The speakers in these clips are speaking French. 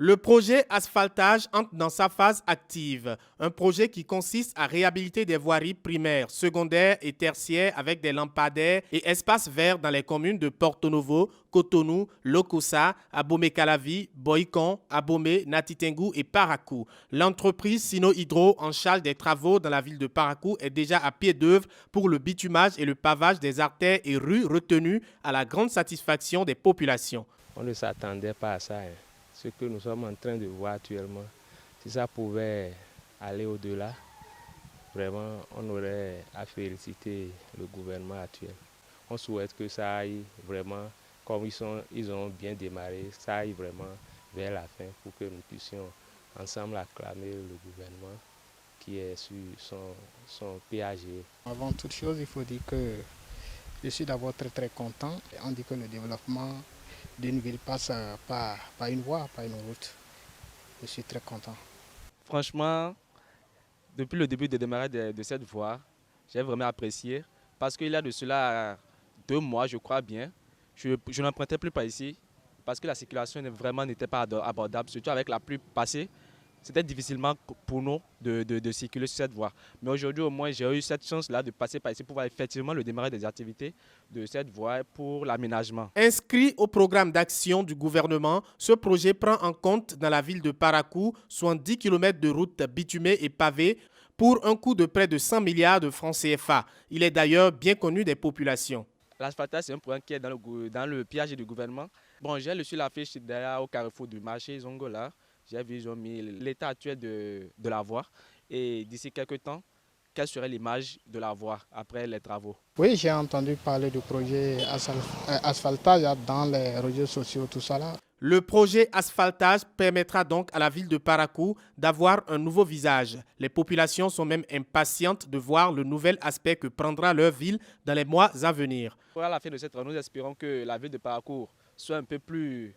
Le projet asphaltage entre dans sa phase active. Un projet qui consiste à réhabiliter des voiries primaires, secondaires et tertiaires avec des lampadaires et espaces verts dans les communes de Porto Novo, Cotonou, Lokossa, Abomey-Calavi, Boïcon, Abomey, Natitengu et Parakou. L'entreprise Sino Hydro, en charge des travaux dans la ville de Parakou, est déjà à pied d'œuvre pour le bitumage et le pavage des artères et rues retenues à la grande satisfaction des populations. On ne s'attendait pas à ça. Ce que nous sommes en train de voir actuellement, si ça pouvait aller au-delà, vraiment, on aurait à féliciter le gouvernement actuel. On souhaite que ça aille vraiment, comme ils ont bien démarré, ça aille vraiment vers la fin pour que nous puissions ensemble acclamer le gouvernement qui est sur son PAG. Avant toute chose, il faut dire que je suis d'abord très content. On dit que le développement d'une ville passe par une voie, par une route. Je suis très content. Franchement, depuis le début de démarrage de cette voie, j'ai vraiment apprécié parce qu'il y a de cela 2 mois, je crois bien, je n'empruntais plus par ici parce que la circulation vraiment n'était pas abordable, surtout avec la pluie passée. C'était difficilement pour nous de circuler sur cette voie. Mais aujourd'hui, au moins, j'ai eu cette chance-là de passer par ici pour voir effectivement le démarrage des activités de cette voie pour l'aménagement. Inscrit au programme d'action du gouvernement, ce projet prend en compte dans la ville de Parakou 70 km de routes bitumées et pavées pour un coût de près de 100 milliards de francs CFA. Il est d'ailleurs bien connu des populations. L'asphaltage, c'est un point qui est dans le pillage du gouvernement. Bon, j'ai reçu l'affiche derrière au carrefour du marché Zongola. J'ai vu, ils ont mis l'état actuel de la voie et d'ici quelques temps, quelle serait l'image de la voie après les travaux? Oui, j'ai entendu parler du projet asphaltage dans les réseaux sociaux, tout ça là. Le projet asphaltage permettra donc à la ville de Parakou d'avoir un nouveau visage. Les populations sont même impatientes de voir le nouvel aspect que prendra leur ville dans les mois à venir. À la fin de cette rencontre, nous espérons que la ville de Parakou soit un peu plus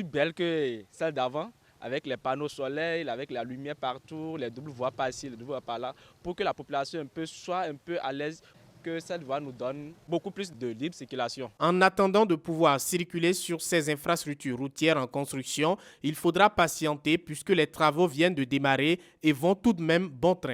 belle que celle d'avant, avec les panneaux solaires, avec la lumière partout, les doubles voies par ici, les doubles voies par là, pour que la population soit un peu à l'aise, que cette voie nous donne beaucoup plus de libre circulation. En attendant de pouvoir circuler sur ces infrastructures routières en construction, il faudra patienter puisque les travaux viennent de démarrer et vont tout de même bon train.